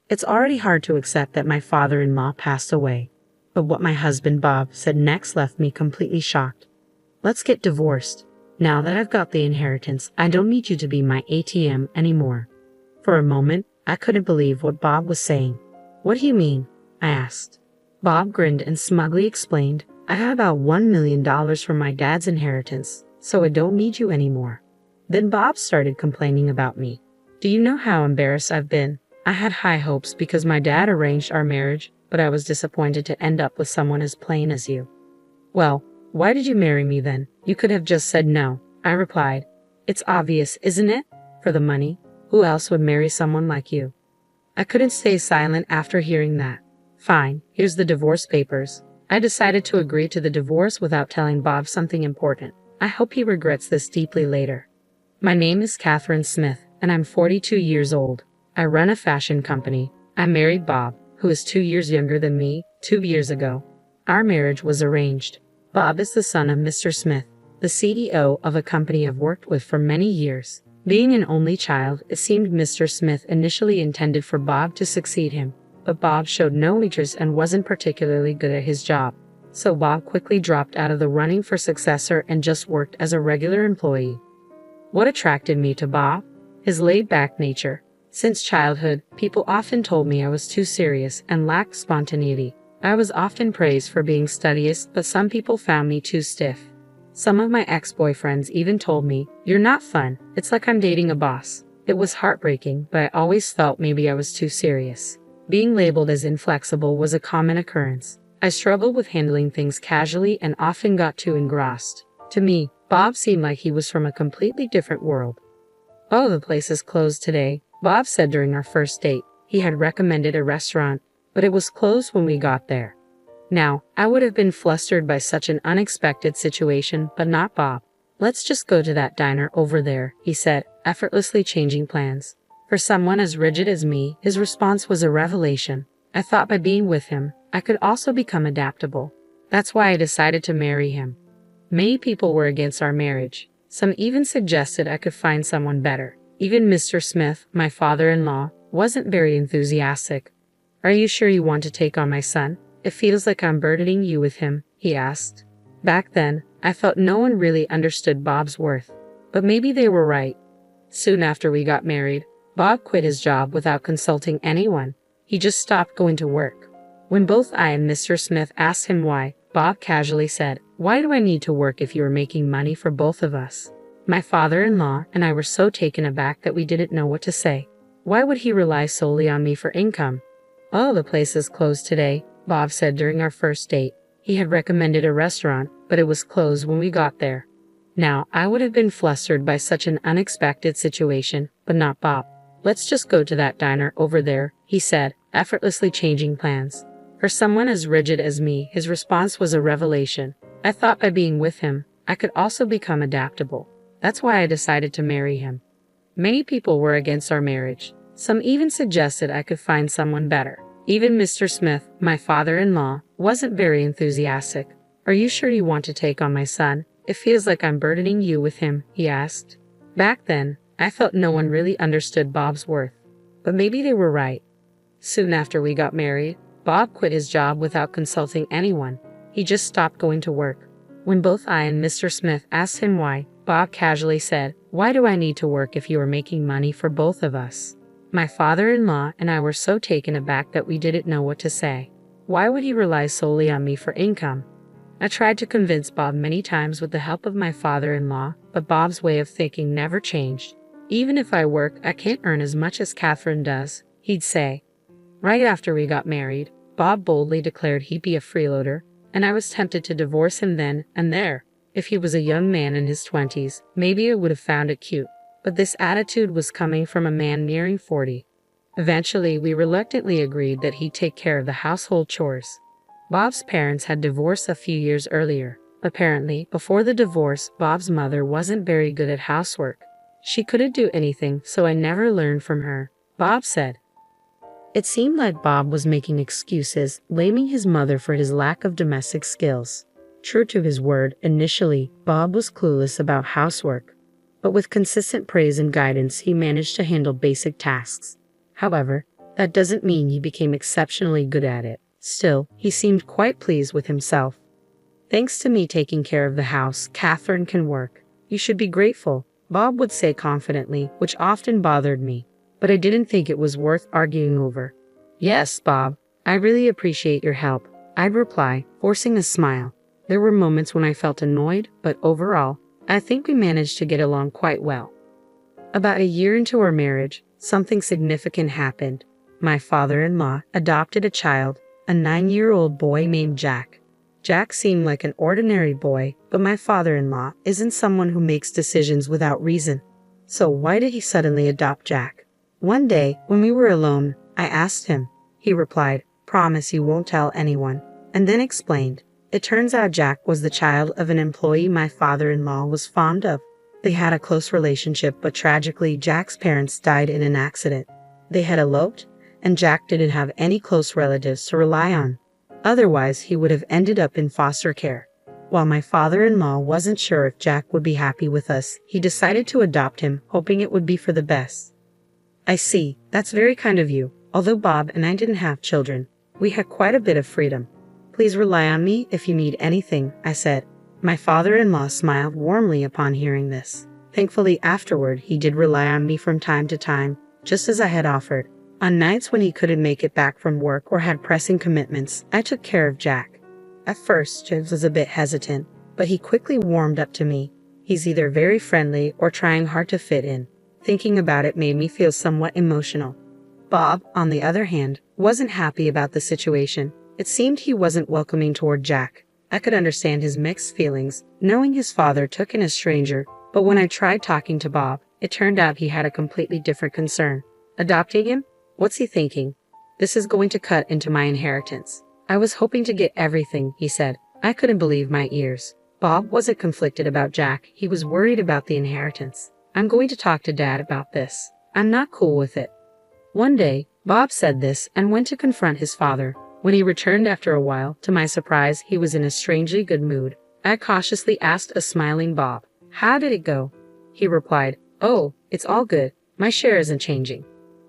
It's already hard to accept that my father-in-law passed away, but what my husband Bob said next left me completely shocked. Let's get divorced. Now that I've got the inheritance, I don't need you to be my ATM anymore. For a moment, I couldn't believe what Bob was saying. What do you mean? I asked. Bob grinned and smugly explained, I have about $1 million from my dad's inheritance, so I don't need you anymore. Then Bob started complaining about me. Do you know how embarrassed I've been? I had high hopes because my dad arranged our marriage, but I was disappointed to end up with someone as plain as you. Well, why did you marry me then? You could have just said no, I replied. It's obvious, isn't it? For the money. Who else would marry someone like you? I couldn't stay silent after hearing that. Fine, here's the divorce papers. I decided to agree to the divorce without telling Bob something important. I hope he regrets this deeply later. My name is Catherine Smith, and I'm 42 years old. I run a fashion company. I married Bob, who is 2 years younger than me, 2 years ago. Our marriage was arranged. Bob is the son of Mr. Smith, the CEO of a company I've worked with for many years. Being an only child, it seemed Mr. Smith initially intended for Bob to succeed him, but Bob showed no interest and wasn't particularly good at his job. So Bob quickly dropped out of the running for successor and just worked as a regular employee. What attracted me to Bob? His laid-back nature. Since childhood, people often told me I was too serious and lacked spontaneity. I was often praised for being studious, but some people found me too stiff. Some of my ex-boyfriends even told me, "You're not fun, it's like I'm dating a boss." It was heartbreaking, but I always felt maybe I was too serious. Being labeled as inflexible was a common occurrence. I struggled with handling things casually and often got too engrossed. To me, Bob seemed like he was from a completely different world. "Oh, the place is closed today," Bob said during our first date. He had recommended a restaurant, but it was closed when we got there. Now, I would have been flustered by such an unexpected situation, but not Bob. "Let's just go to that diner over there," he said, effortlessly changing plans. For someone as rigid as me, his response was a revelation. I thought by being with him, I could also become adaptable. That's why I decided to marry him. Many people were against our marriage. Some even suggested I could find someone better. Even Mr. Smith, my father-in-law, wasn't very enthusiastic. "Are you sure you want to take on my son? It feels like I'm burdening you with him," he asked. Back then, I felt no one really understood Bob's worth. But maybe they were right. Soon after we got married, Bob quit his job without consulting anyone. He just stopped going to work. When both I and Mr. Smith asked him why, Bob casually said, "Why do I need to work if you are making money for both of us?" My father-in-law and I were so taken aback that we didn't know what to say. Why would he rely solely on me for income? "Oh, the place is closed today," Bob said during our first date. He had recommended a restaurant, but it was closed when we got there. Now, I would have been flustered by such an unexpected situation, but not Bob. "Let's just go to that diner over there," he said, effortlessly changing plans. For someone as rigid as me, his response was a revelation. I thought by being with him, I could also become adaptable. That's why I decided to marry him. Many people were against our marriage. Some even suggested I could find someone better. Even Mr. Smith, my father-in-law, wasn't very enthusiastic. "Are you sure you want to take on my son? It feels like I'm burdening you with him," he asked. Back then, I felt no one really understood Bob's worth. But maybe they were right. Soon after we got married, Bob quit his job without consulting anyone. He just stopped going to work. When both I and Mr. Smith asked him why, Bob casually said, "Why do I need to work if you are making money for both of us?" My father-in-law and I were so taken aback that we didn't know what to say. Why would he rely solely on me for income? I tried to convince Bob many times with the help of my father-in-law, but Bob's way of thinking never changed. "Even if I work, I can't earn as much as Catherine does," he'd say. Right after we got married, Bob boldly declared he'd be a freeloader, and I was tempted to divorce him then and there. If he was a young man in his 20s, maybe I would have found it cute. But this attitude was coming from a man nearing 40. Eventually, we reluctantly agreed that he'd take care of the household chores. Bob's parents had divorced a few years earlier. Apparently, before the divorce, Bob's mother wasn't very good at housework. She couldn't do anything, so I never learned from her, Bob said. It seemed like Bob was making excuses, blaming his mother for his lack of domestic skills. True to his word, initially, Bob was clueless about housework. But with consistent praise and guidance, he managed to handle basic tasks. However, That doesn't mean he became exceptionally good at it. Still, he seemed quite pleased with himself. Thanks to me taking care of the house, Catherine can work. You should be grateful, Bob would say confidently, which often bothered me. But I didn't think it was worth arguing over. Yes, Bob, I really appreciate your help, I'd reply, forcing a smile. There were moments when I felt annoyed, but overall, I think we managed to get along quite well. About a year into our marriage, something significant happened. My father-in-law adopted a child, a 9-year-old boy named Jack. Jack seemed like an ordinary boy, but my father-in-law isn't someone who makes decisions without reason. So why did he suddenly adopt Jack? One day, when we were alone, I asked him. He replied, "Promise you won't tell anyone," and then explained. It turns out Jack was the child of an employee my father-in-law was fond of. They had a close relationship, but tragically Jack's parents died in an accident. They had eloped, and Jack didn't have any close relatives to rely on. Otherwise, he would have ended up in foster care. While my father-in-law wasn't sure if Jack would be happy with us, he decided to adopt him, hoping it would be for the best. I see, that's very kind of you. Although Bob and I didn't have children, we had quite a bit of freedom. Please rely on me if you need anything, I said. My father-in-law smiled warmly upon hearing this. Thankfully, afterward, he did rely on me from time to time, just as I had offered. On nights when he couldn't make it back from work or had pressing commitments, I took care of Jack. At first, James was a bit hesitant, but he quickly warmed up to me. He's either very friendly or trying hard to fit in. Thinking about it made me feel somewhat emotional. Bob, on the other hand, wasn't happy about the situation. It seemed he wasn't welcoming toward Jack. I could understand his mixed feelings, knowing his father took in a stranger, but when I tried talking to Bob, it turned out he had a completely different concern. Adopting him? What's he thinking? This is going to cut into my inheritance. I was hoping to get everything, he said. I couldn't believe my ears. Bob wasn't conflicted about Jack, he was worried about the inheritance. I'm going to talk to Dad about this. I'm not cool with it. One day, Bob said this and went to confront his father. When he returned after a while, to my surprise, he was in a strangely good mood. I cautiously asked a smiling Bob, "How did it go?" He replied, "Oh, it's all good. My share isn't changing."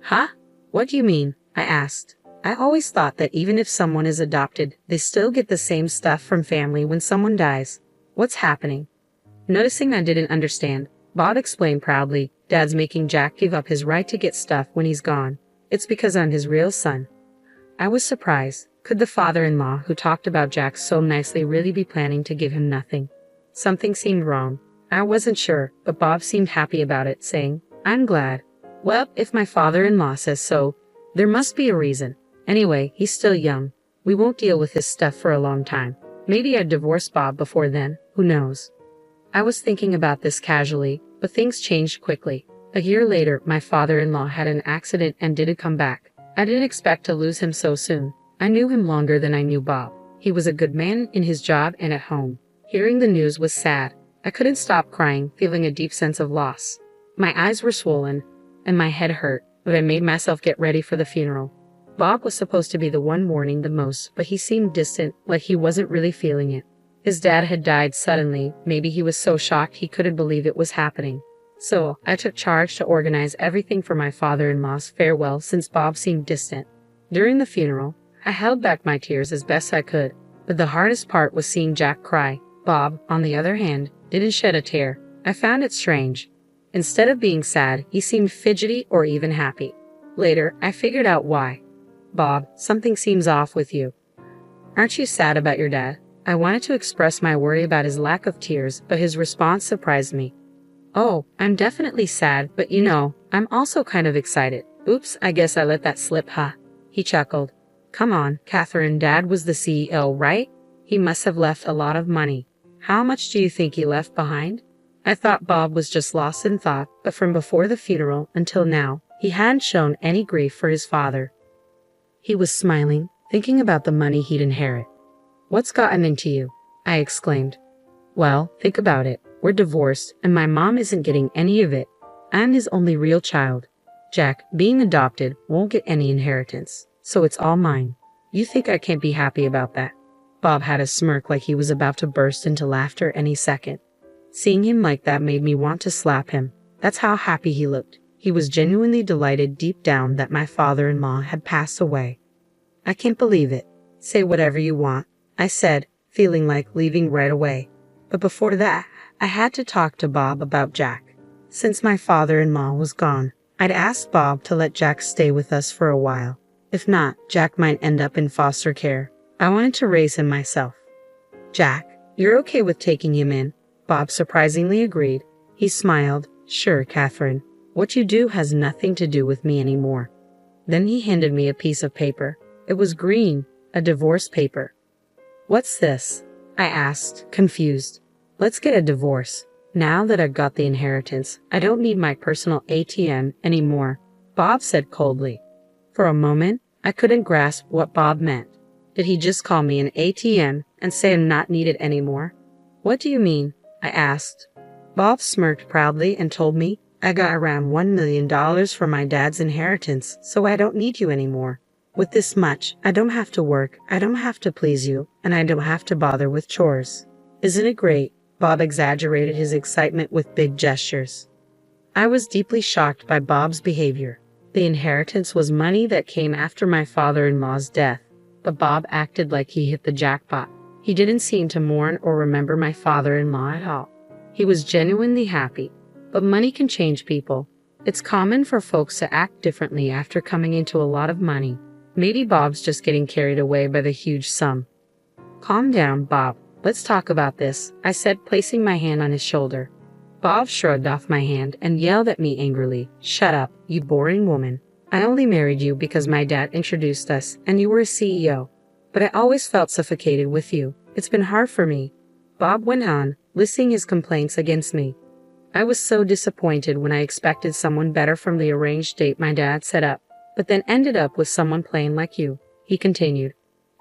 Huh? What do you mean? I asked. I always thought that even if someone is adopted, they still get the same stuff from family when someone dies. What's happening? Noticing I didn't understand, Bob explained proudly, "Dad's making Jack give up his right to get stuff when he's gone. It's because I'm his real son." I was surprised. Could the father-in-law who talked about Jack so nicely really be planning to give him nothing? Something seemed wrong. I wasn't sure, but Bob seemed happy about it, saying, "I'm glad. Well, if my father-in-law says so, there must be a reason. Anyway, he's still young. We won't deal with his stuff for a long time. Maybe I'd divorce Bob before then, who knows?" I was thinking about this casually, but things changed quickly. A year later, my father-in-law had an accident and didn't come back. I didn't expect to lose him so soon. I knew him longer than I knew Bob. He was a good man in his job and at home. Hearing the news was sad. I couldn't stop crying, feeling a deep sense of loss. My eyes were swollen, and my head hurt, but I made myself get ready for the funeral. Bob was supposed to be the one mourning the most, but he seemed distant, like he wasn't really feeling it. His dad had died suddenly. Maybe he was so shocked he couldn't believe it was happening. So, I took charge to organize everything for my father-in-law's farewell since Bob seemed distant. During the funeral, I held back my tears as best I could, but the hardest part was seeing Jack cry. Bob, on the other hand, didn't shed a tear. I found it strange. Instead of being sad, he seemed fidgety or even happy. Later, I figured out why. "Bob, something seems off with you. Aren't you sad about your dad?" I wanted to express my worry about his lack of tears, but his response surprised me. "Oh, I'm definitely sad, but I'm also kind of excited." "Oops, I guess I let that slip, huh?" He chuckled. "Come on, Catherine, Dad was the CEO, right? He must have left a lot of money. How much do you think he left behind?" I thought Bob was just lost in thought, but from before the funeral until now, he hadn't shown any grief for his father. He was smiling, thinking about the money he'd inherit. "What's gotten into you?" I exclaimed. "Well, think about it. We're divorced, and my mom isn't getting any of it. I'm his only real child. Jack, being adopted, won't get any inheritance, so it's all mine. You think I can't be happy about that?" Bob had a smirk like he was about to burst into laughter any second. Seeing him like that made me want to slap him. That's how happy he looked. He was genuinely delighted deep down that my father-in-law had passed away. I can't believe it. Say whatever you want, I said, feeling like leaving right away. But before that, I had to talk to Bob about Jack. Since my father-in-law was gone, I'd asked Bob to let Jack stay with us for a while. If not, Jack might end up in foster care. I wanted to raise him myself. Jack, you're okay with taking him in? Bob surprisingly agreed. He smiled. Sure, Catherine. What you do has nothing to do with me anymore. Then he handed me a piece of paper. It was green, a divorce paper. What's this? I asked, confused. Let's get a divorce. Now that I've got the inheritance, I don't need my personal ATM anymore, Bob said coldly. For a moment, I couldn't grasp what Bob meant. Did he just call me an ATM and say I'm not needed anymore? What do you mean? I asked. Bob smirked proudly and told me I got around $1 million from my dad's inheritance, so I don't need you anymore. With this much, I don't have to work, I don't have to please you, and I don't have to bother with chores. Isn't it great? Bob exaggerated his excitement with big gestures. I was deeply shocked by Bob's behavior. The inheritance was money that came after my father-in-law's death, but Bob acted like he hit the jackpot. He didn't seem to mourn or remember my father-in-law at all. He was genuinely happy. But money can change people. It's common for folks to act differently after coming into a lot of money. Maybe Bob's just getting carried away by the huge sum. Calm down, Bob. Let's talk about this, I said, placing my hand on his shoulder. Bob shrugged off my hand and yelled at me angrily. Shut up, you boring woman. I only married you because my dad introduced us and you were a CEO. But I always felt suffocated with you. It's been hard for me. Bob went on, listing his complaints against me. I was so disappointed when I expected someone better from the arranged date my dad set up, but then ended up with someone plain like you, he continued.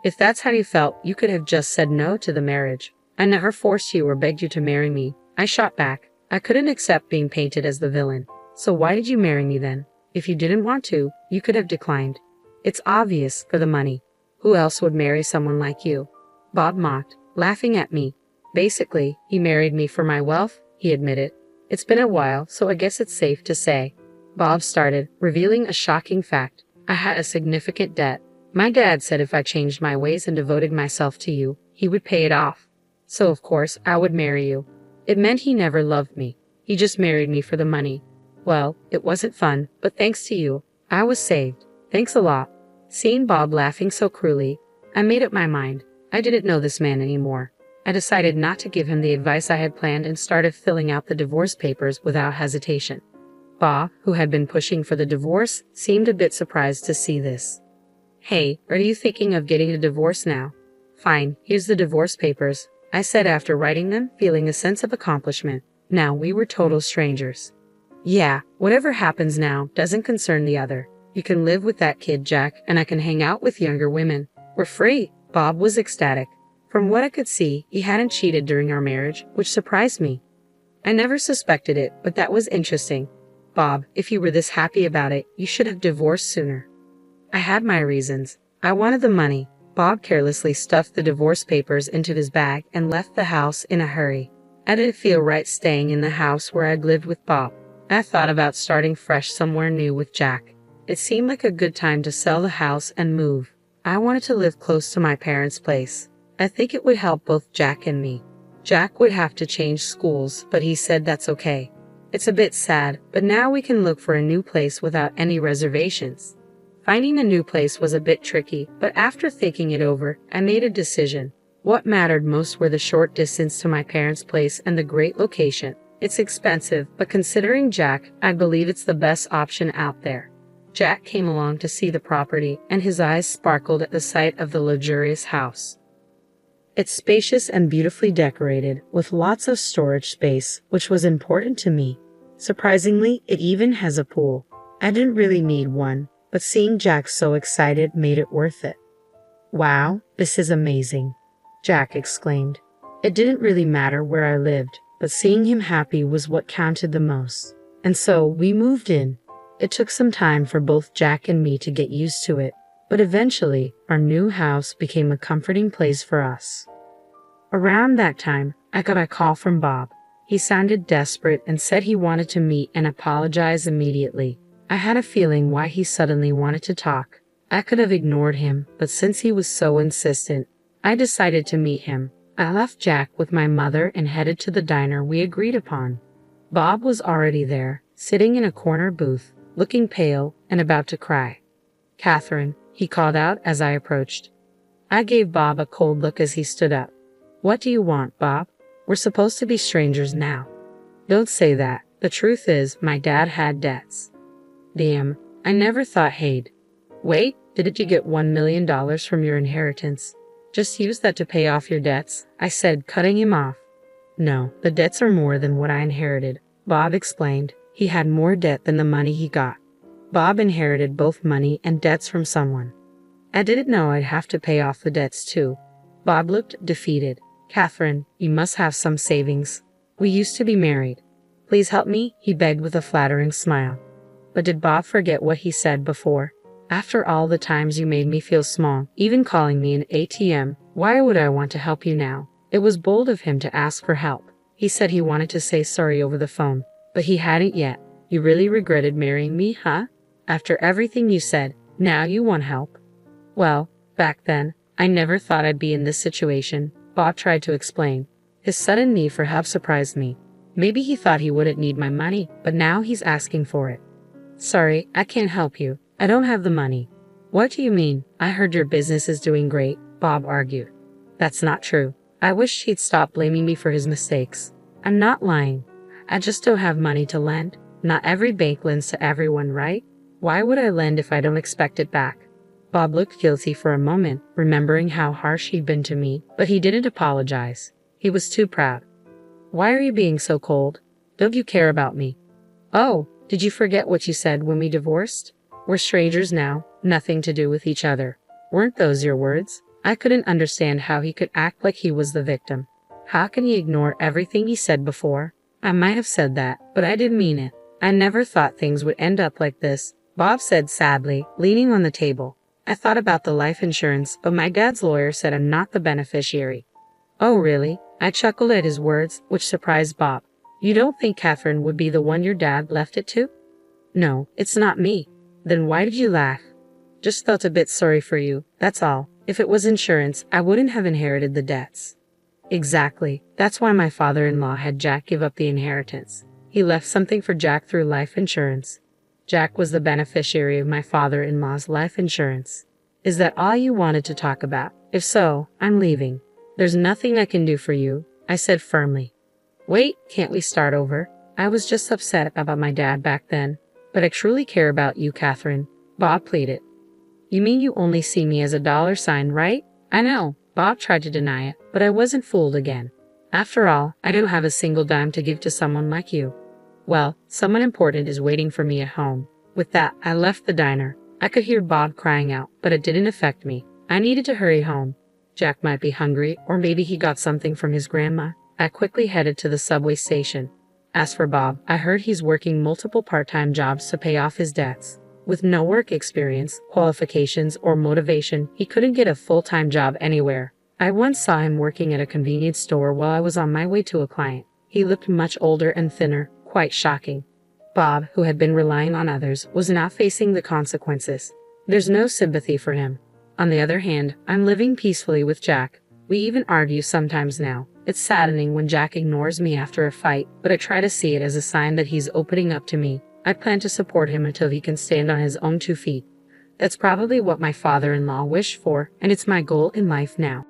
If that's how you felt, you could have just said no to the marriage. I never forced you or begged you to marry me. I shot back. I couldn't accept being painted as the villain. So why did you marry me then? If you didn't want to, you could have declined. It's obvious, for the money. Who else would marry someone like you? Bob mocked, laughing at me. Basically, he married me for my wealth, he admitted. It's been a while, so I guess it's safe to say. Bob started, revealing a shocking fact. I had a significant debt. My dad said if I changed my ways and devoted myself to you, he would pay it off. So of course, I would marry you. It meant he never loved me. He just married me for the money. Well, it wasn't fun, but thanks to you, I was saved. Thanks a lot. Seeing Bob laughing so cruelly, I made up my mind. I didn't know this man anymore. I decided not to give him the advice I had planned and started filling out the divorce papers without hesitation. Bob, who had been pushing for the divorce, seemed a bit surprised to see this. Hey, are you thinking of getting a divorce now? Fine, here's the divorce papers, I said after writing them, feeling a sense of accomplishment. Now we were total strangers. Yeah, whatever happens now doesn't concern the other. You can live with that kid, Jack, and I can hang out with younger women. We're free. Bob was ecstatic. From what I could see, he hadn't cheated during our marriage, which surprised me. I never suspected it, but that was interesting. Bob, if you were this happy about it, you should have divorced sooner. I had my reasons. I wanted the money. Bob carelessly stuffed the divorce papers into his bag and left the house in a hurry. I didn't feel right staying in the house where I'd lived with Bob. I thought about starting fresh somewhere new with Jack. It seemed like a good time to sell the house and move. I wanted to live close to my parents' place. I think it would help both Jack and me. Jack would have to change schools, but he said that's okay. It's a bit sad, but now we can look for a new place without any reservations. Finding a new place was a bit tricky, but after thinking it over, I made a decision. What mattered most were the short distance to my parents' place and the great location. It's expensive, but considering Jack, I believe it's the best option out there. Jack came along to see the property, and his eyes sparkled at the sight of the luxurious house. It's spacious and beautifully decorated, with lots of storage space, which was important to me. Surprisingly, it even has a pool. I didn't really need one, but seeing Jack so excited made it worth it. Wow, this is amazing, Jack exclaimed. It didn't really matter where I lived, but seeing him happy was what counted the most. And so we moved in. It took some time for both Jack and me to get used to it, but eventually our new house became a comforting place for us. Around that time, I got a call from Bob. He sounded desperate and said he wanted to meet and apologize immediately. I had a feeling why he suddenly wanted to talk. I could have ignored him, but since he was so insistent, I decided to meet him. I left Jack with my mother and headed to the diner we agreed upon. Bob was already there, sitting in a corner booth, looking pale and about to cry. "Catherine," he called out as I approached. I gave Bob a cold look as he stood up. "What do you want, Bob? We're supposed to be strangers now." "Don't say that. The truth is, my dad had debts." "Damn, I never thought he'd." "Wait, didn't you get $1 million from your inheritance? Just use that to pay off your debts," I said, cutting him off. "No, the debts are more than what I inherited," Bob explained. He had more debt than the money he got. Bob inherited both money and debts from someone. I didn't know I'd have to pay off the debts too. Bob looked defeated. "Catherine, you must have some savings. We used to be married. Please help me," he begged with a flattering smile. But did Bob forget what he said before? "After all the times you made me feel small, even calling me an ATM, why would I want to help you now?" It was bold of him to ask for help. He said he wanted to say sorry over the phone, but he hadn't yet. "You really regretted marrying me, huh? After everything you said, now you want help?" "Well, back then, I never thought I'd be in this situation," Bob tried to explain. His sudden need for help surprised me. Maybe he thought he wouldn't need my money, but now he's asking for it. "Sorry, I can't help you. I don't have the money." "What do you mean? I heard your business is doing great," Bob argued. "That's not true. I wish he'd stop blaming me for his mistakes. I'm not lying. I just don't have money to lend. Not every bank lends to everyone, right? Why would I lend if I don't expect it back?" Bob looked guilty for a moment, remembering how harsh he'd been to me, but he didn't apologize. He was too proud. "Why are you being so cold? Don't you care about me?" "Oh, did you forget what you said when we divorced? We're strangers now, nothing to do with each other." Weren't those your words? I couldn't understand how he could act like he was the victim. How can he ignore everything he said before? I might have said that, but I didn't mean it. I never thought things would end up like this, Bob said sadly, leaning on the table. "I thought about the life insurance, but my dad's lawyer said I'm not the beneficiary." "Oh, really?" I chuckled at his words, which surprised Bob. "You don't think Catherine would be the one your dad left it to?" "No, it's not me." "Then why did you laugh?" "Just felt a bit sorry for you, that's all. If it was insurance, I wouldn't have inherited the debts." "Exactly. That's why my father-in-law had Jack give up the inheritance. He left something for Jack through life insurance. Jack was the beneficiary of my father-in-law's life insurance." "Is that all you wanted to talk about? If so, I'm leaving." "There's nothing I can do for you," I said firmly. "Wait, can't we start over? I was just upset about my dad back then, but I truly care about you, Catherine," Bob pleaded. "You mean you only see me as a dollar sign, right?" "I know." Bob tried to deny it, but I wasn't fooled again. "After all, I don't have a single dime to give to someone like you." "Well, someone important is waiting for me at home." With that, I left the diner. I could hear Bob crying out, but it didn't affect me. I needed to hurry home. Jack might be hungry, or maybe he got something from his grandma. I quickly headed to the subway station. As for Bob, I heard he's working multiple part-time jobs to pay off his debts. With no work experience, qualifications, or motivation, he couldn't get a full-time job anywhere. I once saw him working at a convenience store while I was on my way to a client. He looked much older and thinner, quite shocking. Bob, who had been relying on others, was now facing the consequences. There's no sympathy for him. On the other hand, I'm living peacefully with Jack. We even argue sometimes now. It's saddening when Jack ignores me after a fight, but I try to see it as a sign that he's opening up to me. I plan to support him until he can stand on his own 2 feet. That's probably what my father-in-law wished for, and it's my goal in life now.